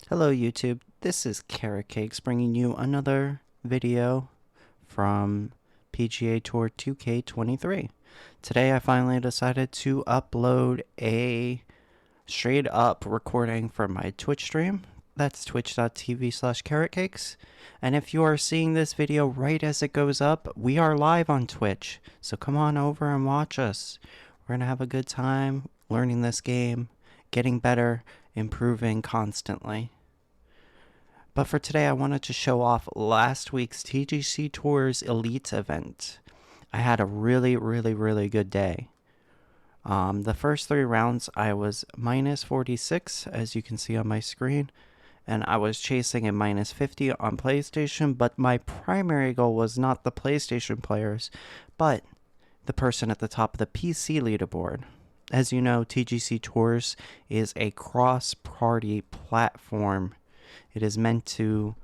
Hello YouTube, this is Carrot bringing you another video from PGA Tour 2K23. Today I finally decided to upload a straight up recording from my Twitch stream. That's twitch.tv/carrotcakes. And if you are seeing this video right as it goes up, we are live on Twitch. So come on over and watch us. We're going to have a good time learning this game, getting better, improving constantly. But for today, I wanted to show off last week's TGC Tours Elite event. I had a really good day. The first 3 rounds, I was minus 46, as you can see on my screen, and I was chasing a minus 50 on PlayStation, but my primary goal was not the PlayStation players, but the person at the top of the PC leaderboard. As you know, TGC Tours is a cross-party platform. It is meant to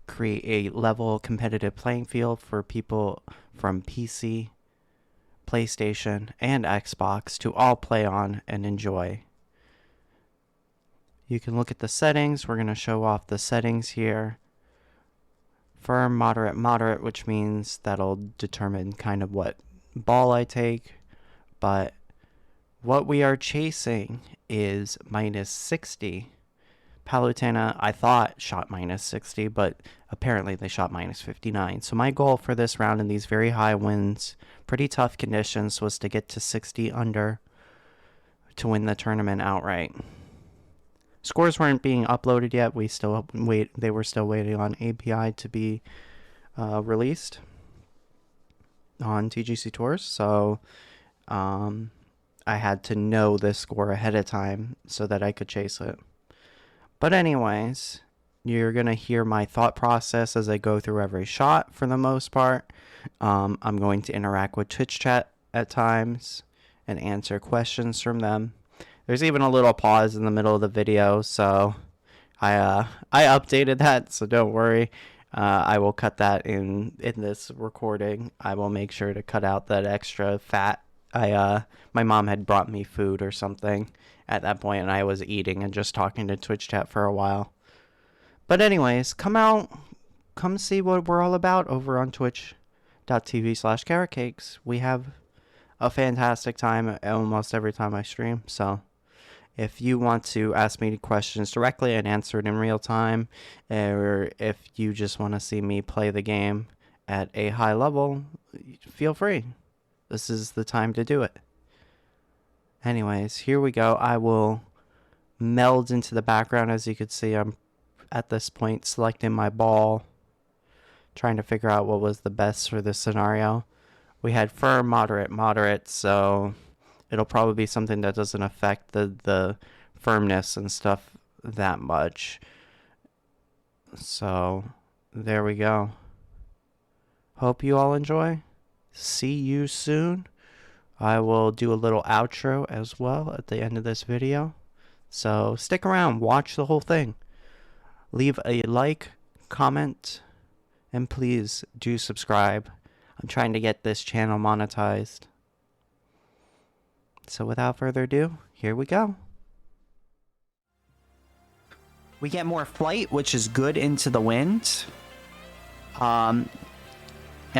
create a level competitive playing field for people from PC, PlayStation, and Xbox to all play on and enjoy. You can look at the settings. We're going to show off the settings here. Firm, moderate, which means that'll determine kind of what ball I take. But what we are chasing is minus 60. Palutena, I thought, shot minus 60, but apparently they shot minus 59. So my goal for this round in these very high winds, pretty tough conditions, was to get to 60 under to win the tournament outright. Scores weren't being uploaded yet. They were still waiting on API to be released on TGC Tours. So I had to know this score ahead of time so that I could chase it. But anyways, you're going to hear my thought process as I go through every shot for the most part. I'm going to interact with Twitch chat at times and answer questions from them. There's even a little pause in the middle of the video, so I updated that, so don't worry. I will cut that in this recording. I will make sure to cut out that extra fat. My mom had brought me food or something at that point, and I was eating and just talking to Twitch chat for a while. But anyways, come see what we're all about over on twitch.tv/carrotcakes. We have a fantastic time almost every time I stream, so if you want to ask me questions directly and answer it in real time, or if you just want to see me play the game at a high level, feel free. This is the time to do it. Anyways, here we go. I will meld into the background. As you can see, I'm at this point selecting my ball, trying to figure out what was the best for this scenario. We had firm, moderate, so it'll probably be something that doesn't affect the firmness and stuff that much. So there we go. Hope you all enjoy. See you soon. I will do a little outro as well at the end of this video. So stick around, watch the whole thing. Leave a like, comment, and please do subscribe. I'm trying to get this channel monetized. So without further ado, here we go. We get more flight, which is good into the wind. And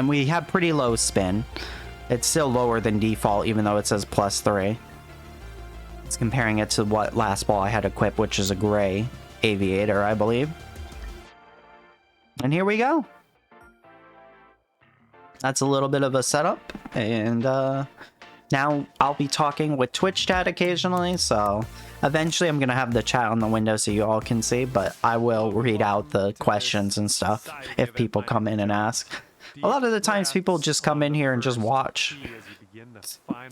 we have pretty low spin. It's still lower than default, even though it says +3. It's comparing it to what last ball I had equipped, which is a gray aviator, I believe. And here we go. That's a little bit of a setup. And now I'll be talking with Twitch chat occasionally, so eventually I'm going to have the chat on the window so you all can see, but I will read out the questions and stuff if people come in and ask. A lot of the times people just come in here and just watch.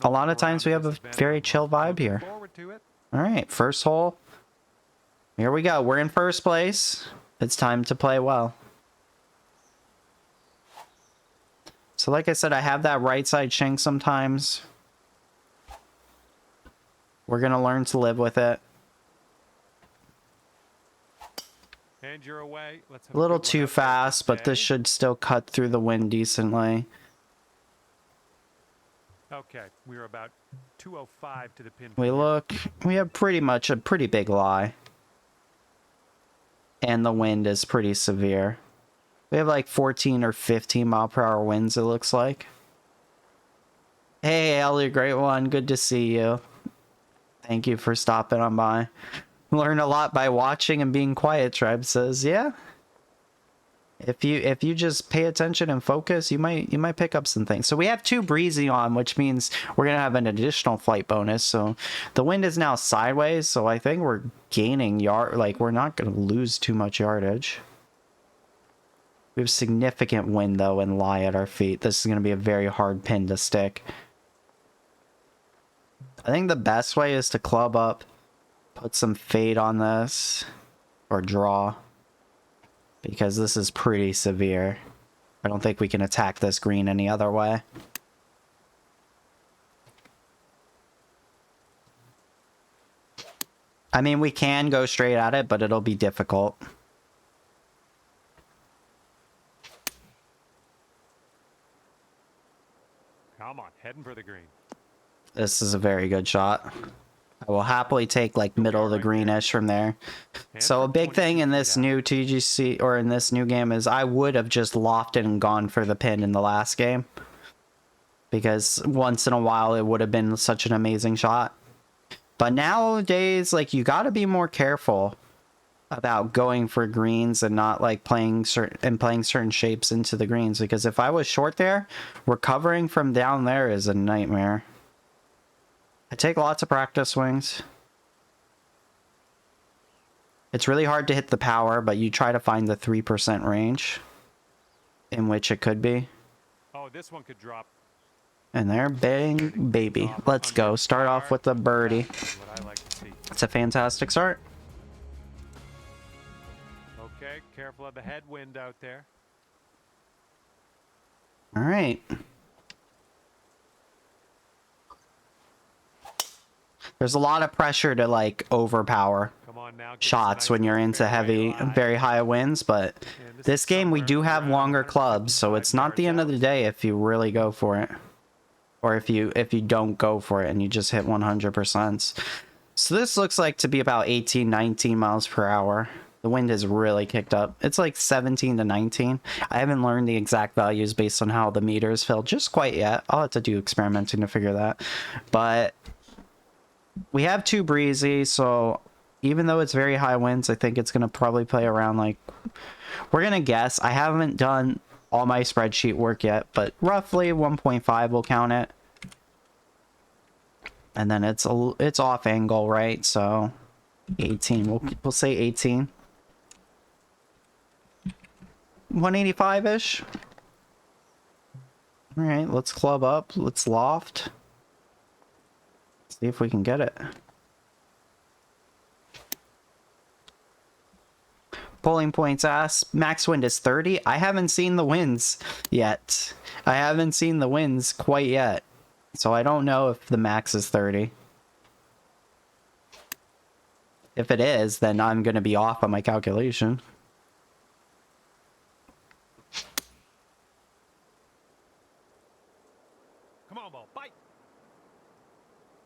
A lot of times we have a very chill vibe here. Alright, first hole. Here we go. We're in first place. It's time to play well. So like I said, I have that right side shank sometimes. We're going to learn to live with it. A little too fast, but this should still cut through the wind decently. Okay, we're about 205 to the pin. We have pretty much a pretty big lie. And the wind is pretty severe. We have like 14 or 15 mile per hour winds, it looks like. Hey, Ellie, great one. Good to see you. Thank you for stopping on by. Learn a lot by watching and being quiet, Tribe says. Yeah. If you just pay attention and focus, you might pick up some things. So we have 2 breezy on, which means we're gonna have an additional flight bonus. So the wind is now sideways, so I think we're gaining yard, like we're not gonna lose too much yardage. We have significant wind though and lie at our feet. This is gonna be a very hard pin to stick. I think the best way is to club up, put some fade on this, or draw. Because this is pretty severe. I don't think we can attack this green any other way. I mean, we can go straight at it, but it'll be difficult. Come on, heading for the green. This is a very good shot. I will happily take like middle of the greenish from there. So a big thing in this new TGC or in this new game is I would have just lofted and gone for the pin in the last game. Because once in a while it would have been such an amazing shot. But nowadays, like, you got to be more careful about going for greens and not like playing certain shapes into the greens, because if I was short there, recovering from down there is a nightmare. I take lots of practice swings. It's really hard to hit the power, but you try to find the 3% range in which it could be. Oh, this one could drop. And there, bang, baby. Let's go. Start off with the birdie. What I like to see. It's a fantastic start. Okay, careful of the headwind out there. All right. There's a lot of pressure to like overpower shots when you're into heavy, very high winds, but this game we do have longer clubs, so it's not the end of the day if you really go for it. Or if you don't go for it and you just hit 100%. So this looks like to be about 18, 19 miles per hour. The wind has really kicked up. It's like 17 to 19. I haven't learned the exact values based on how the meters feel just quite yet. I'll have to do experimenting to figure that. But we have 2 breezy, so even though it's very high winds, I think it's going to probably play around like... We're going to guess. I haven't done all my spreadsheet work yet, but roughly 1.5 will count it. And then it's off angle, right? So 18. We'll say 18. 185-ish. All right, let's club up. Let's loft. See if we can get it. Pulling points ass. Max wind is 30. I haven't seen the winds yet. I haven't seen the winds quite yet. So I don't know if the max is 30. If it is, then I'm going to be off on my calculation. Come on, ball, bite.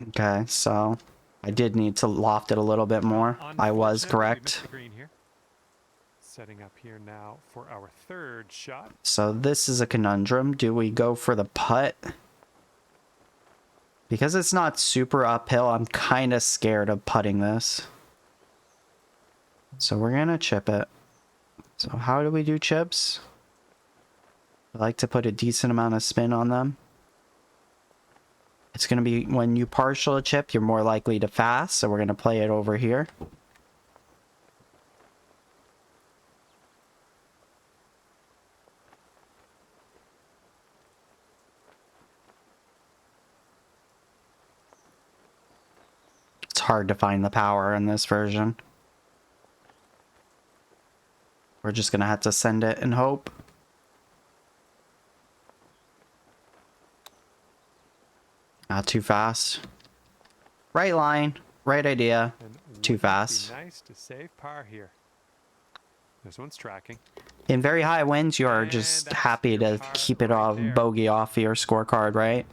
Okay, so I did need to loft it a little bit more. I was correct. Setting up here now for our 3rd shot. So this is a conundrum. Do we go for the putt? Because it's not super uphill, I'm kind of scared of putting this. So we're going to chip it. So how do we do chips? I like to put a decent amount of spin on them. It's going to be when you partial a chip, you're more likely to fast. So we're going to play it over here. It's hard to find the power in this version. We're just going to have to send it and hope. Not too fast. Right line, right idea. Too fast. Nice to save par here. This one's tracking. In very high winds, you are just happy to keep it off bogey off your scorecard, right?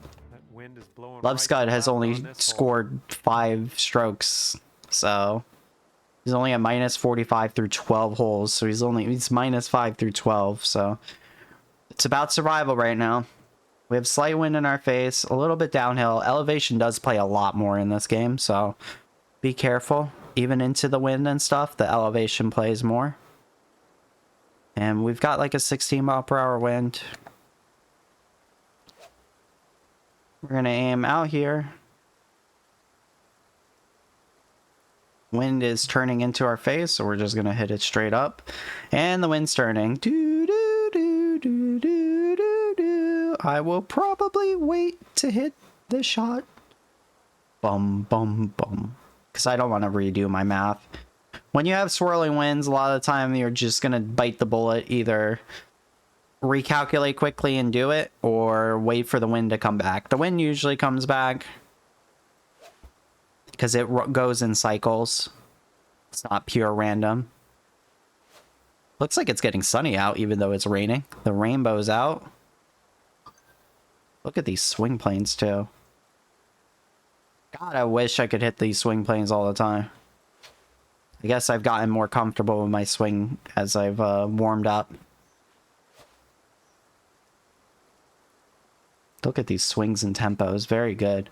Love Scud has only scored 5 strokes, so He's only at minus 45 through 12 holes, so he's minus 5 through 12, so it's about survival right now. We have slight wind in our face, a little bit downhill. Elevation does play a lot more in this game, so be careful. Even into the wind and stuff, the elevation plays more. And we've got like a 16 mile per hour wind. We're going to aim out here. Wind is turning into our face, so we're just going to hit it straight up. And the wind's turning. Doo, doo, doo, doo, doo, doo, doo. I will probably wait to hit the shot. Bum, bum, bum. Because I don't want to redo my math. When you have swirling winds, a lot of the time you're just going to bite the bullet. Either recalculate quickly and do it, or wait for the wind to come back. The wind usually comes back because it goes in cycles. It's not pure random. Looks like it's getting sunny out even though it's raining. The rainbow's out. Look at these swing planes too. God, I wish I could hit these swing planes all the time. I guess I've gotten more comfortable with my swing as I've warmed up. Look at these swings and tempos. Very good.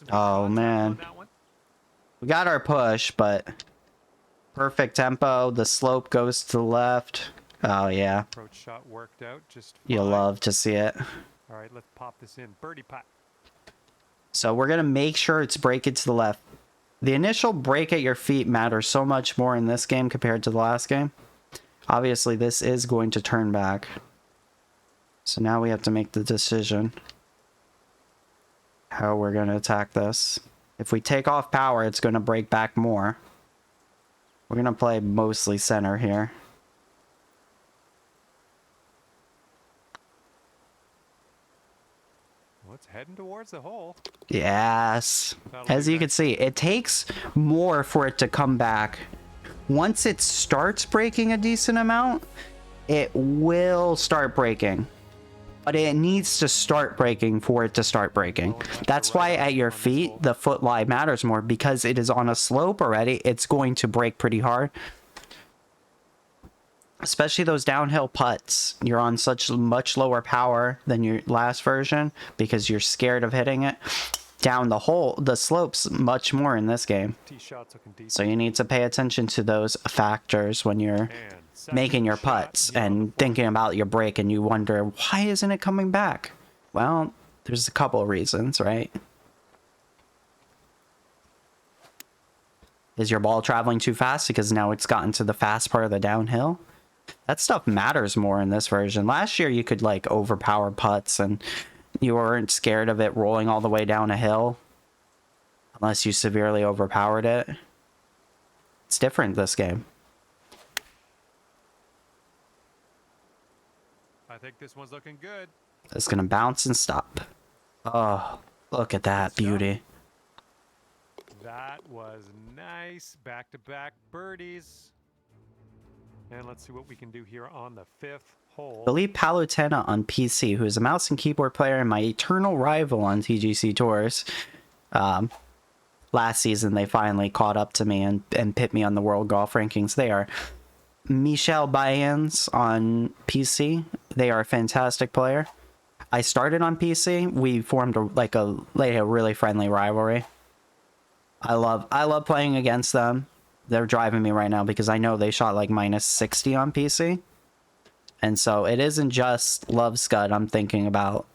Oh, man. We got our push, but perfect tempo. The slope goes to the left. Oh, yeah. Approach shot worked out just fine. You'll love to see it. All right, let's pop this in. Birdie putt. So we're going to make sure it's breaking to the left. The initial break at your feet matters so much more in this game compared to the last game. Obviously, this is going to turn back. So now we have to make the decision how we're going to attack this. If we take off power, it's going to break back more. We're going to play mostly center here. Well, it's heading towards the hole. Yes. As you can see, it takes more for it to come back. Once it starts breaking a decent amount, it will start breaking. But it needs to start breaking for it to start breaking. That's why at your feet, the foot lie matters more, because it is on a slope already. It's going to break pretty hard. Especially those downhill putts. You're on such much lower power than your last version because you're scared of hitting it. Down the hole, the slopes much more in this game. So you need to pay attention to those factors when you're making your putts and thinking about your break, and you wonder, why isn't it coming back? Well, there's a couple of reasons, right? Is your ball traveling too fast because now it's gotten to the fast part of the downhill? That stuff matters more in this version. Last year you could like overpower putts and you weren't scared of it rolling all the way down a hill unless you severely overpowered it. It's different this game. I think this one's looking good. It's gonna bounce and stop. Oh, look at that beauty. That was nice. Back-to-back birdies. And let's see what we can do here on the fifth hole. Michiel Palutena on PC, who is a mouse and keyboard player and my eternal rival on TGC Tours. Last season, they finally caught up to me and pit me on the world golf rankings. They are Michiel Baeyens on PC. They are a fantastic player. I started on PC. We formed a really friendly rivalry. I love playing against them. They're driving me right now because I know they shot like minus 60 on PC. And so it isn't just Love Scud I'm thinking about,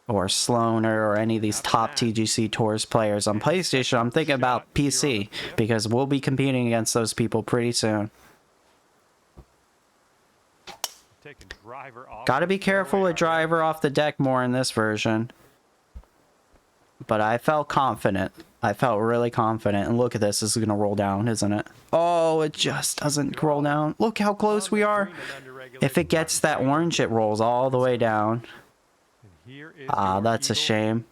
or Sloaner, or any of these top TGC Tours players on PlayStation. I'm thinking about PC because we'll be competing against those people pretty soon. Gotta be careful with driver off the deck more in this version. But I felt confident. I felt really confident. And look at this. This is going to roll down, isn't it? Oh, it just doesn't roll down. Look how close we are. If it gets that orange, it rolls all the way down. Ah, that's a shame.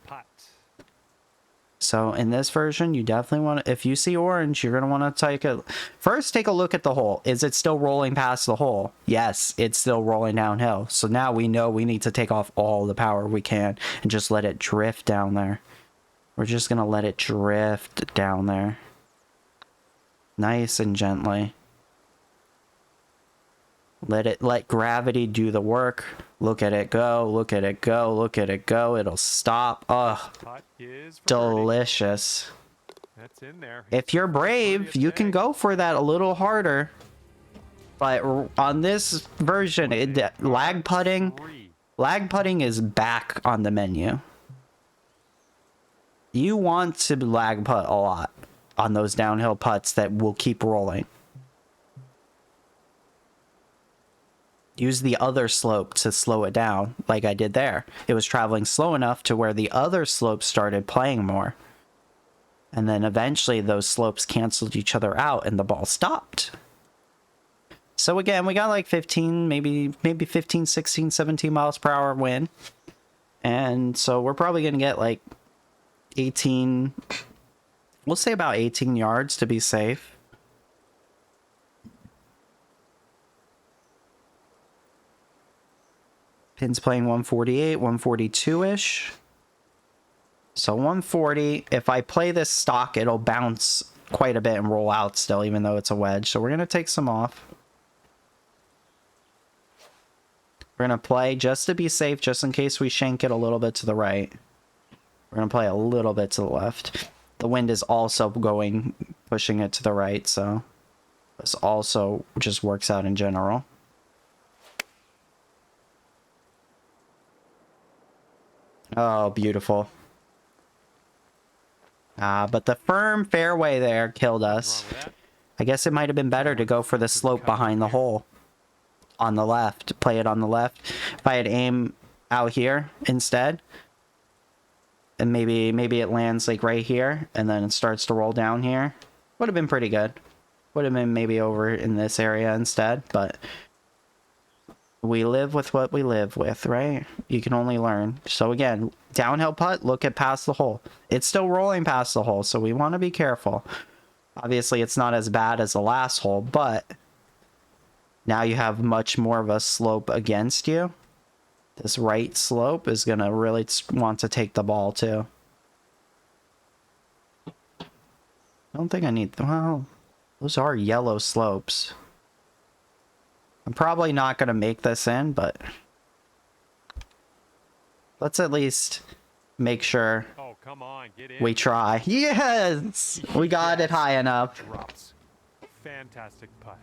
So in this version, you definitely want to, if you see orange, you're going to want to take a look at the hole. Is it still rolling past the hole? Yes, it's still rolling downhill. So now we know we need to take off all the power we can and just let it drift down there. We're just gonna let it drift down there. Nice and gently. Let gravity do the work. Look at it go, look at it go, look at it go. It'll stop. Oh, delicious. That's in there. If you're brave, you can go for that a little harder. But on this version, lag putting is back on the menu. You want to lag putt a lot on those downhill putts that will keep rolling. Use the other slope to slow it down, like I did there. It was traveling slow enough to where the other slopes started playing more. And then eventually those slopes canceled each other out and the ball stopped. So again, we got like 15, maybe 15, 16, 17 miles per hour wind. And so we're probably going to get like 18, we'll say about 18 yards to be safe. Pin's playing 148, 142-ish. So 140, if I play this stock, it'll bounce quite a bit and roll out still, even though it's a wedge. So we're going to take some off. We're going to play just to be safe, just in case we shank it a little bit to the right. We're going to play a little bit to the left. The wind is also pushing it to the right, so this also just works out in general. Oh, beautiful. But the firm fairway there killed us. I guess it might have been better to go for the slope behind the hole. On the left. Play it on the left. If I had aim out here instead. And maybe it lands like right here. And then it starts to roll down here. Would have been pretty good. Would have been maybe over in this area instead. But we live with what we live with, right? You can only learn. So again, downhill putt, look at past the hole. It's still rolling past the hole, so we want to be careful. Obviously, it's not as bad as the last hole, but now you have much more of a slope against you. This right slope is going to really want to take the ball, too. I don't think I need... Well, those are yellow slopes. I'm probably not going to make this in, but let's at least make sure come on, get in. We try. Yes! We got it high enough. Drops. Fantastic putt.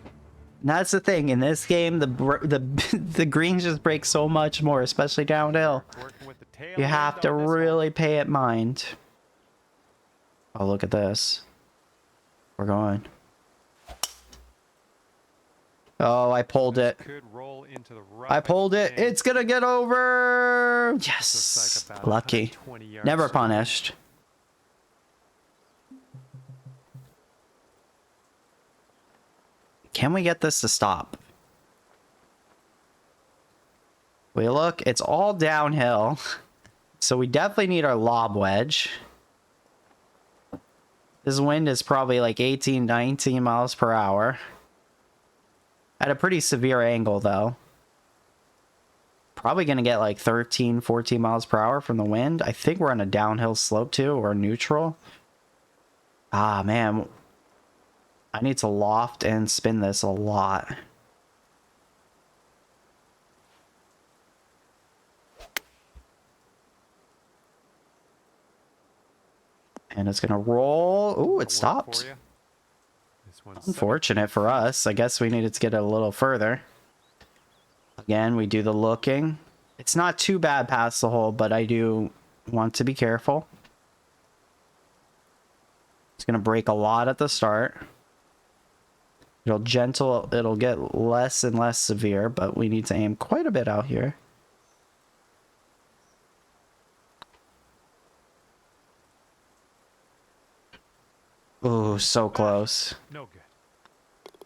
And that's the thing. In this game, the greens just break so much more, especially downhill. You have to really pay it mind. Oh, look at this. We're going. Oh, I pulled it. I pulled it. It's gonna get over. Yes. Lucky. Never punished. Can we get this to stop? We look, it's all downhill. So we definitely need our lob wedge. This wind is probably like 18, 19 miles per hour. At a pretty severe angle, though. Probably going to get like 13, 14 miles per hour from the wind. I think we're on a downhill slope, too, or neutral. Ah, man. I need to loft and spin this a lot. And it's going to roll. Ooh, it stopped. Unfortunate for us. I guess we needed to get it a little further. Again, we do the looking. It's not too bad past the hole, but I do want to be careful. It's going to break a lot at the start. It'll get less and less severe, but we need to aim quite a bit out here. Ooh, so close. No good.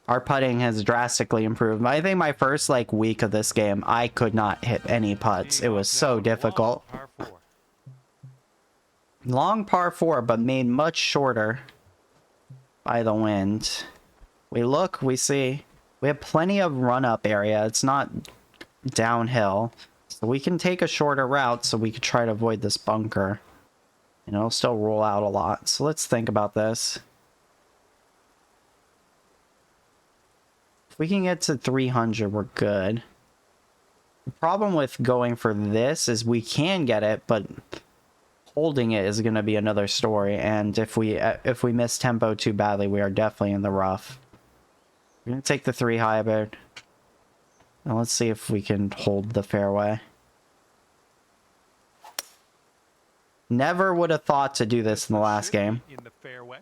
Our putting has drastically improved. I think my first week of this game, I could not hit any putts. It was so difficult. Long par 4, but made much shorter by the wind. We look, we see. We have plenty of run-up area. It's not downhill. So we can take a shorter route so we could try to avoid this bunker. And it'll still roll out a lot. So let's think about this. If we can get to 300, we're good. The problem with going for this is we can get it, but holding it is going to be another story. And if we miss tempo too badly, we are definitely in the rough. We're going to take the 3 hybrid. Now let's see if we can hold the fairway. Never would have thought to do this in the last game. In the fairway.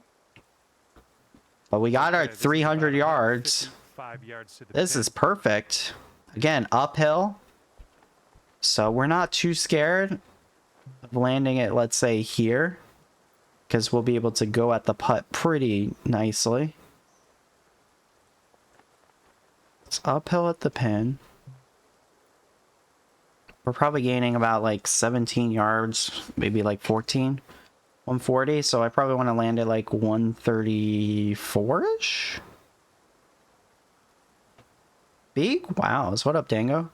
But we got our This is 300 about yards. 55 yards to the This pin. is perfect. Again, uphill. So we're not too scared of landing it, let's say, here. Because we'll be able to go at the putt pretty nicely. It's uphill at the pin. We're probably gaining about like 17 yards, maybe like 14. 140, so I probably want to land it like 134-ish? Big? Wow, what up, Dango?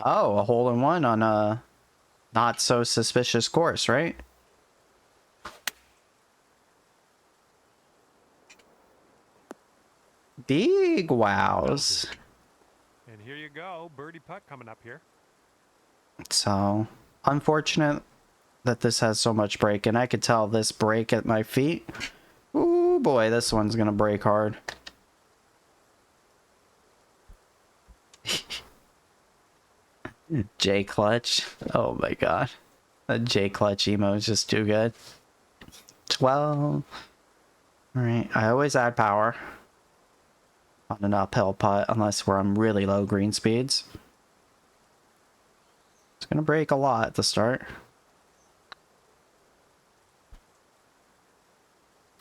Oh, a hole-in-one on a not so suspicious course, right? Big wows. And here you go, birdie putt coming up here. So, unfortunate that this has so much break, and I could tell this break at my feet. Ooh boy, this one's gonna break hard. J clutch. Oh my god. That J clutch emo is just too good. 12. Alright, I always add power on an uphill putt unless we're on really low green speeds. It's gonna break a lot at the start.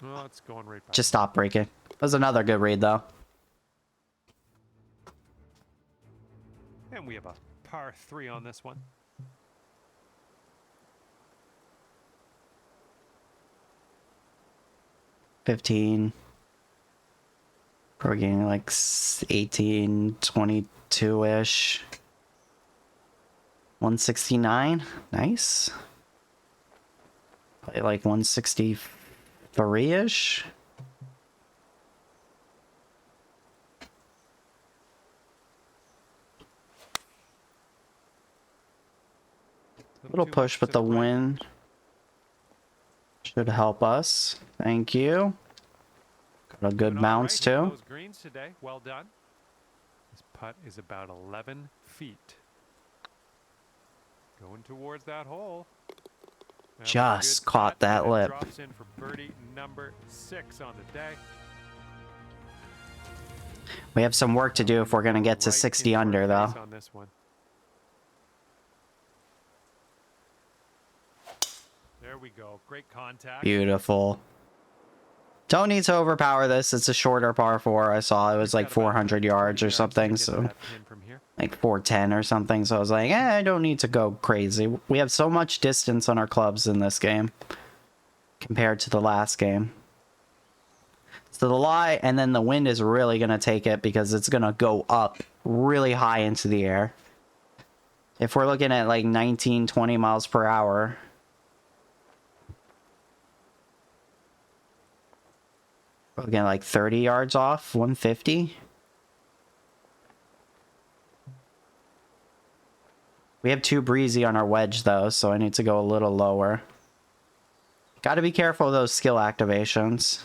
Well, it's going right by. Just stop breaking. That was another good read though. And we have a par 3 on this one. $15. We're getting like 18, 22-ish. 169. Nice. Probably like 163-ish. Little push, but the wind should help us. Thank you. Got a good bounce too. Those greens today. Well done. This putt is about 11 feet. Going towards that hole. Just caught that lip. Drops in for birdie number 6 on the day. We have some work to do if we're going to get to 60 under though. On this one. There we go. Great contact. Beautiful. Don't need to overpower this. It's a shorter par 4. I saw it was like 400 yards or something. So like 410 or something. So I was like, I don't need to go crazy. We have so much distance on our clubs in this game compared to the last game. So the lie, and then the wind is really going to take it because it's going to go up really high into the air. If we're looking at like 19, 20 miles per hour... Again, like 30 yards off, 150. We have too breezy on our wedge though, so I need to go a little lower. Got to be careful of those skill activations.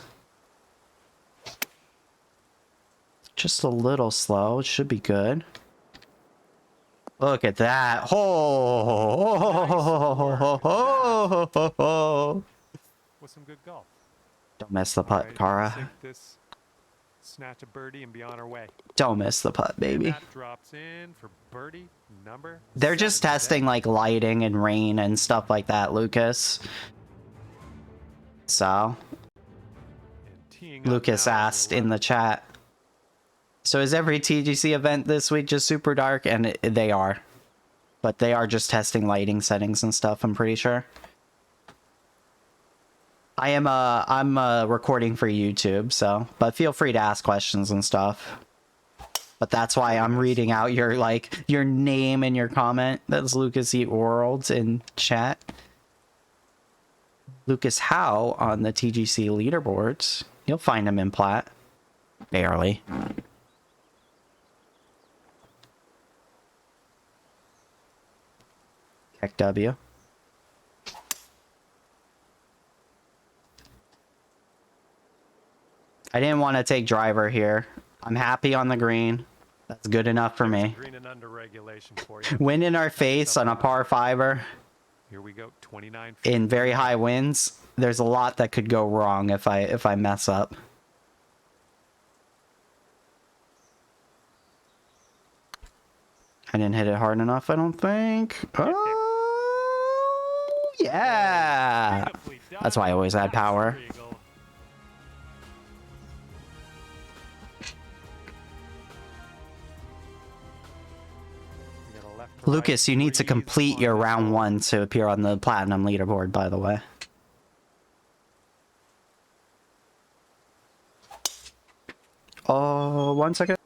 Just a little slow. It should be good. Look at that. Oh, with some good golf. Don't miss the putt, Right, Kara. this snatch a birdie and be on our way. Don't miss the putt, baby. And that drops in for birdie number They're just 7 testing today. like lighting and rain and stuff like that, Lucas. So, And teeing up Lucas now, asked in 11. the chat. So is every TGC event this week just super dark? And they are. But they are just testing lighting settings and stuff, I'm pretty sure. I'm recording for YouTube, so, but feel free to ask questions and stuff. But that's why I'm reading out your your name and your comment. That's Lucas Eat Worlds in chat. Lucas Howe on the TGC leaderboards. You'll find him in plat. Barely. Heck W. I didn't want to take driver here. I'm happy on the green. That's good enough for me. Green and under regulation for you. Wind in our face on a par fiver. Here we go. 29 feet. In very high winds. There's a lot that could go wrong if I mess up. I didn't hit it hard enough, I don't think. Oh, yeah. That's why I always add power. Lucas, you need to complete your round 1 to appear on the platinum leaderboard, by the way. Oh, 1 second.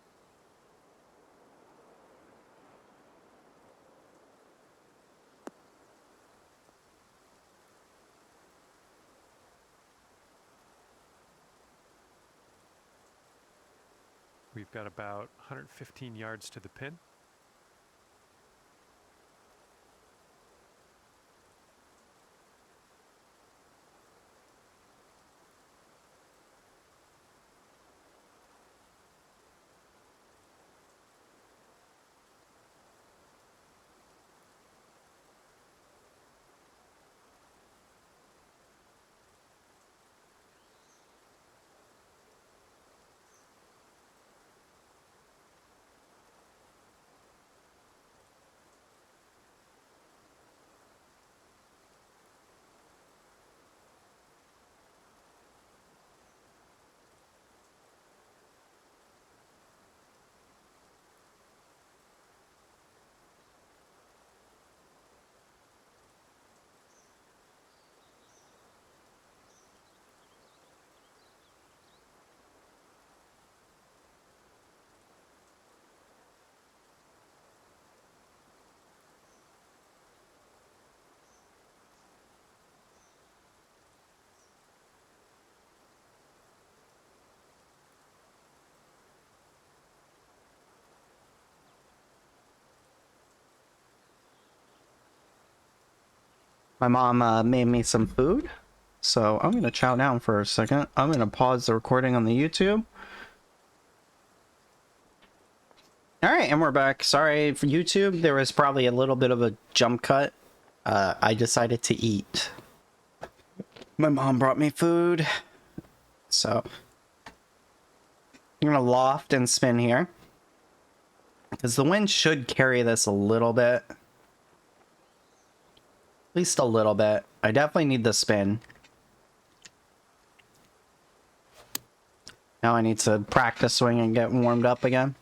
We've got about 115 yards to the pin. My mom made me some food, so I'm gonna chow down for a second. I'm gonna pause the recording on the YouTube. Alright, and we're back. Sorry for YouTube, there was probably a little bit of a jump cut. I decided to eat. My mom brought me food, so I'm gonna loft and spin here. Because the wind should carry this a little bit. At least a little bit. I definitely need the spin. Now I need to practice swing and get warmed up again.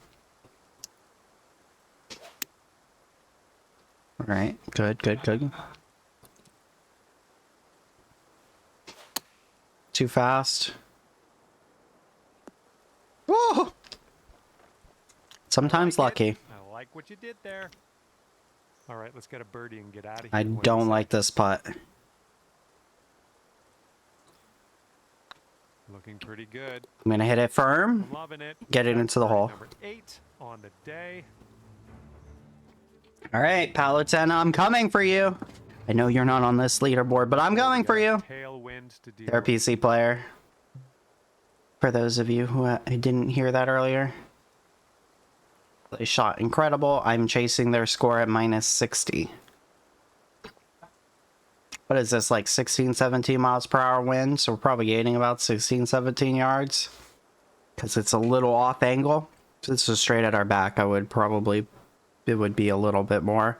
Alright, good, good, good. Too fast. Whoa! Sometimes lucky. I like what you did there. All right, let's get a birdie and get out of here. I don't like this putt. Looking pretty good. I'm gonna hit it firm. I'm loving it. Get it into the hole. Number 8 on the day. All right, Palutena, I'm coming for you. I know you're not on this leaderboard, but I'm coming for you. Tailwind to deal They're a PC player. For those of you who didn't hear that earlier. They shot incredible. I'm chasing their score at minus 60. What is this, like 16, 17 miles per hour wind? So we're probably gaining about 16, 17 yards. Because it's a little off angle. So this is straight at our back. It would be a little bit more.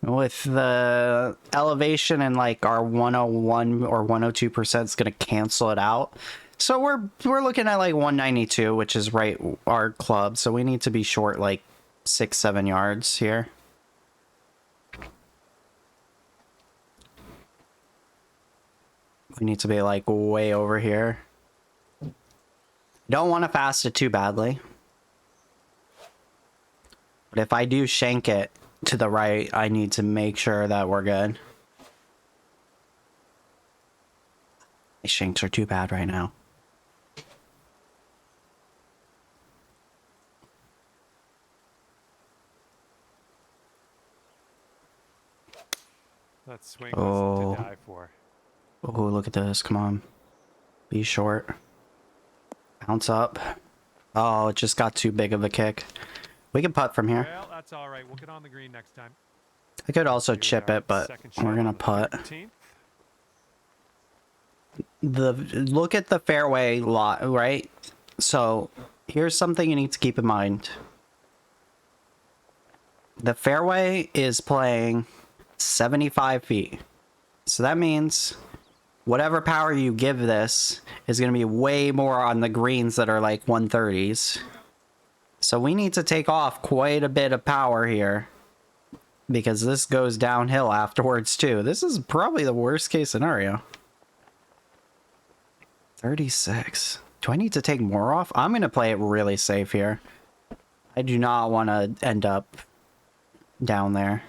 With the elevation and like our 101 or 102% is going to cancel it out. So we're looking at like 192, which is right our club. So we need to be short like 6-7 yards here. We need to be like way over here. Don't want to fast it too badly. But if I do shank it to the right, I need to make sure that we're good. My shanks are too bad right now. That swing was to die for. Oh, look at this. Come on. Be short. Bounce up. Oh, it just got too big of a kick. We can putt from here. Well, that's all right. We'll get on the green next time. I could also chip it, but we're gonna putt. 13th. Look at the fairway lot, right? So here's something you need to keep in mind. The fairway is playing 75 feet. So that means whatever power you give this is going to be way more on the greens that are like 130s. So we need to take off quite a bit of power here, because this goes downhill afterwards too. This is probably the worst case scenario. 36. Do I need to take more off? I'm going to play it really safe here. I do not want to end up down there.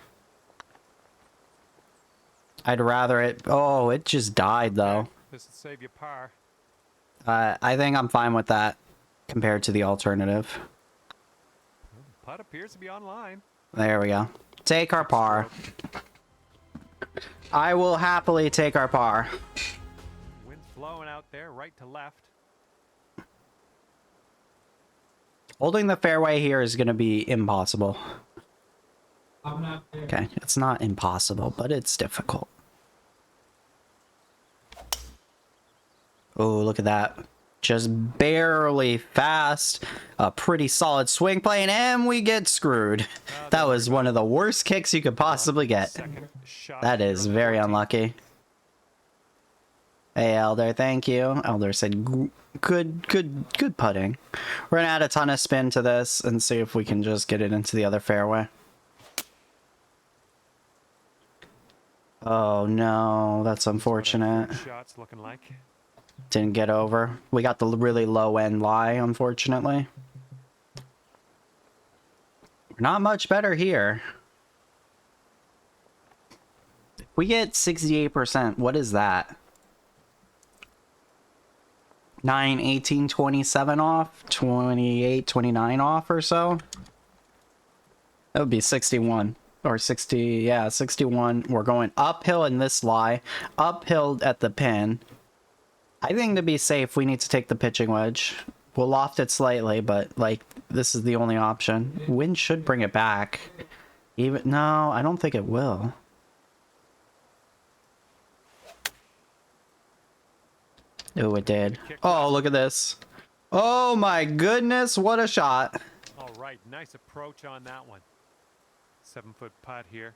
I'd rather it... Oh, it just died though. This will save you par. I think I'm fine with that compared to the alternative. Putt appears to be online. There we go. Take our par. I will happily take our par. Wind's flowing out there, right to left. Holding the fairway here is going to be impossible. Okay, it's not impossible, but it's difficult. Oh, look at that. Just barely fast. A pretty solid swing plane, and we get screwed. That was one of the worst kicks you could possibly get. That is very unlucky. Hey, Elder, thank you. Elder said, good putting. We're gonna add a ton of spin to this and see if we can just get it into the other fairway. Oh no, that's unfortunate. Shots looking like. Didn't get over. We got the really low end lie, unfortunately. We're not much better here. If we get 68%, what is that? 9, 18, 27 off? 28, 29 off or so? That would be 61. Or 60, yeah, 61. We're going uphill in this lie. Uphill at the pin. I think to be safe, we need to take the pitching wedge. We'll loft it slightly, but, like, this is the only option. Wind should bring it back. No, I don't think it will. Oh, it did. Oh, look at this. Oh my goodness, what a shot. All right, nice approach on that one. 7-foot putt here.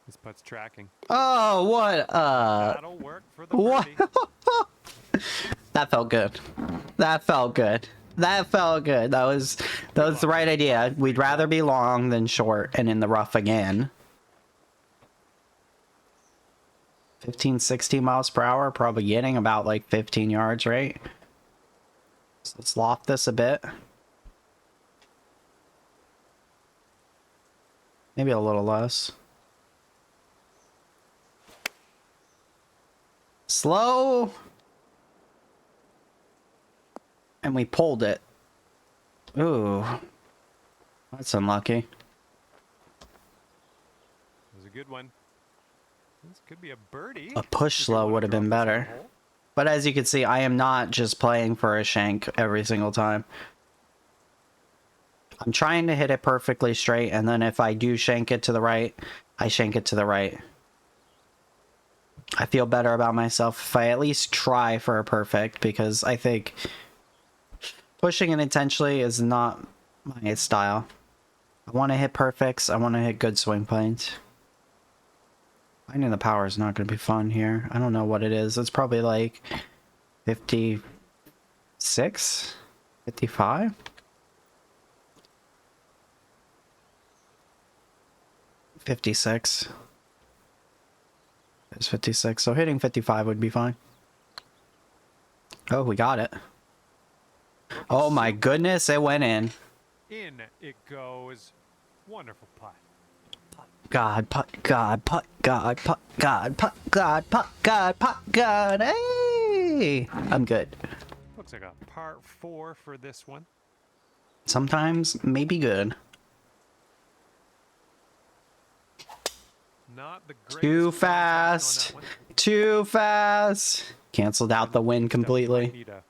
This putt's tracking. Oh, what? That'll work for the birdie. That felt good. That felt good. That felt good. That was the right idea. We'd rather be long than short and in the rough again. 15, 16 miles per hour, probably getting about like 15 yards, right? So let's loft this a bit. Maybe a little less. Slow. And we pulled it. Ooh. That's unlucky. It was a good one. This could be a birdie. A push slow would have been better. But as you can see, I am not just playing for a shank every single time. I'm trying to hit it perfectly straight, and then if I do shank it to the right, I shank it to the right. I feel better about myself if I at least try for a perfect, because I think pushing it intentionally is not my style. I want to hit perfects. I want to hit good swing planes. Finding the power is not going to be fun here. I don't know what it is. It's probably like 56? 55? 56. It's 56, so hitting 55 would be fine. Oh, we got it. Oh my goodness, it went in. In it goes. Wonderful putt. God, putt, God, putt, God, putt, God, putt, God, putt, God, putt, God. Hey! I'm good. Looks like a par 4 for this one. Sometimes maybe good. Not the greatest Too contact on that fast. one. Too fast. Canceled out the wind completely. Might need a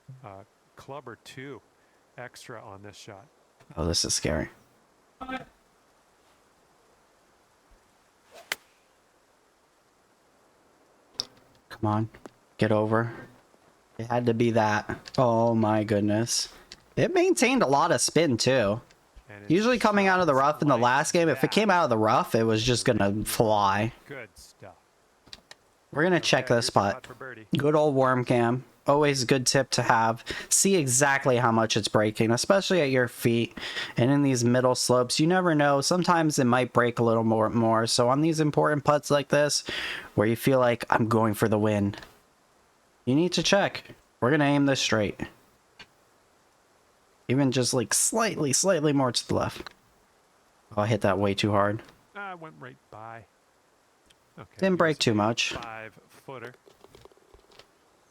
club or two extra on this shot. Oh, this is scary. Come on. Get over. It had to be that. Oh my goodness. It maintained a lot of spin too. Usually coming out of the rough in the last game, if it came out of the rough, it was just gonna fly. Good stuff. We're gonna check this putt. Good old worm cam. Always a good tip to have. See exactly how much it's breaking, especially at your feet and in these middle slopes. You never know. Sometimes it might break a little more. So on these important putts like this, where you feel like I'm going for the win, you need to check. We're gonna aim this straight. Even just like slightly more to the left. Oh, I hit that way too hard. I went right by. Okay, Didn't break too much. 5-footer.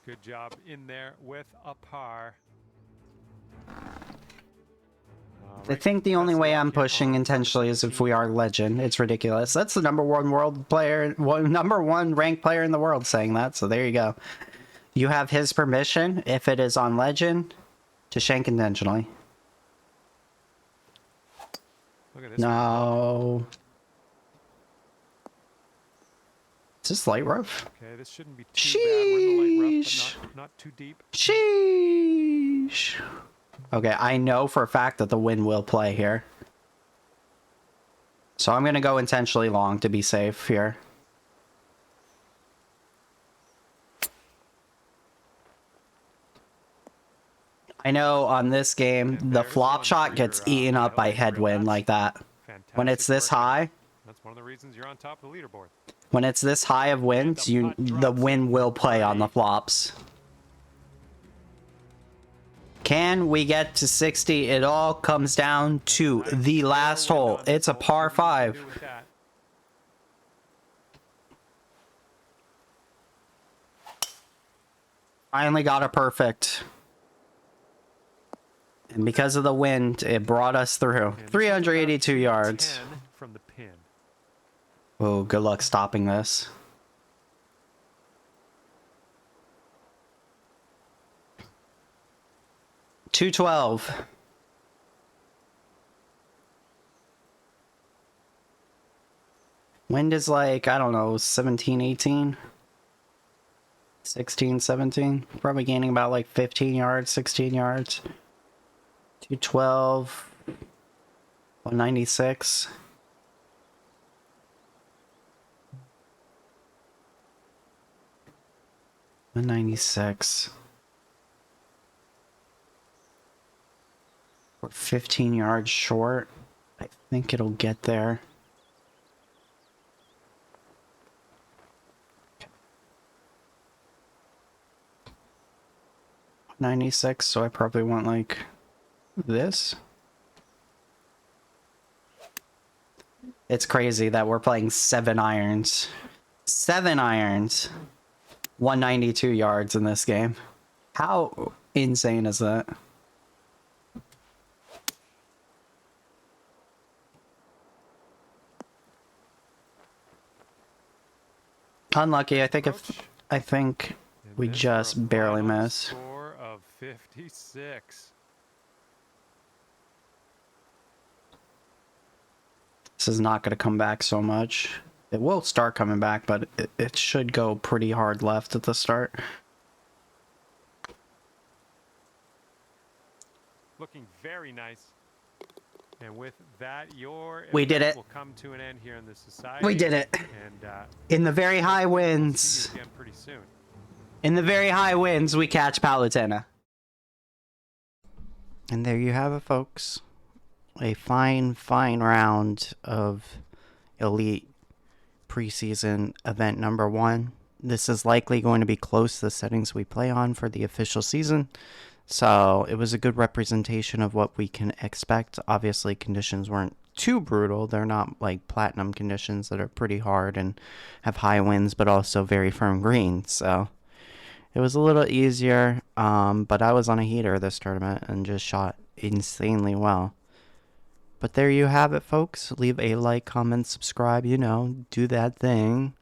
Good job in there with a par. I think the only way I'm pushing intentionally is if we are legend. It's ridiculous. That's the number one ranked player in the world saying that. So there you go. You have his permission, if it is on legend, to shank intentionally. Look at this. No. Is this light rough? Okay, this shouldn't be too bad. We're in the light rough, Sheesh. but not too deep. Sheesh. Okay, I know for a fact that the wind will play here. So I'm going to go intentionally long to be safe here. I know on this game, the flop shot gets eaten up by headwind like that. When it's this high, that's one of the reasons you're on top of the leaderboard. when it's this high of winds, the wind will play on the flops. Can we get to 60? It all comes down to the last hole. It's a par 5. Finally got a perfect. And because of the wind, it brought us through. 382 yards. 10 from the pin. Oh, good luck stopping this. .212. Wind is like, I don't know, 17, 18? 16, 17? Probably gaining about like 15 yards, 16 yards. 212. 196. .196. We're 15 yards short. I think it'll get there. .96, so I probably want like this. It's crazy that we're playing 7 irons. 7 irons. 192 yards in this game. How insane is that? Unlucky. I think we just barely miss. Score of 56. This is not going to come back so much. It will start coming back, but it should go pretty hard left at the start. Looking very nice. And with that, we did it. Will come to an end here in the society. We did it. And in the very high winds. We'll see you again pretty soon. In the very high winds, we catch Palutena. And there you have it, folks. A fine round of elite preseason event number 1. This is likely going to be close to the settings we play on for the official season. So it was a good representation of what we can expect. Obviously, conditions weren't too brutal. They're not like platinum conditions that are pretty hard and have high winds, but also very firm greens. So it was a little easier. But I was on a heater this tournament and just shot insanely well. But there you have it, folks. Leave a like, comment, subscribe, do that thing.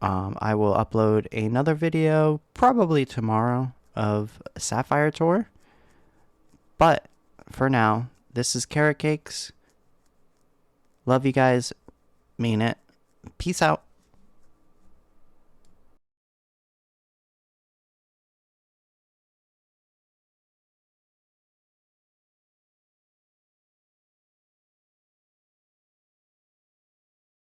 I will upload another video probably tomorrow of Sapphire Tour. But for now, this is Carrot Cakes. Love you guys. Mean it. Peace out.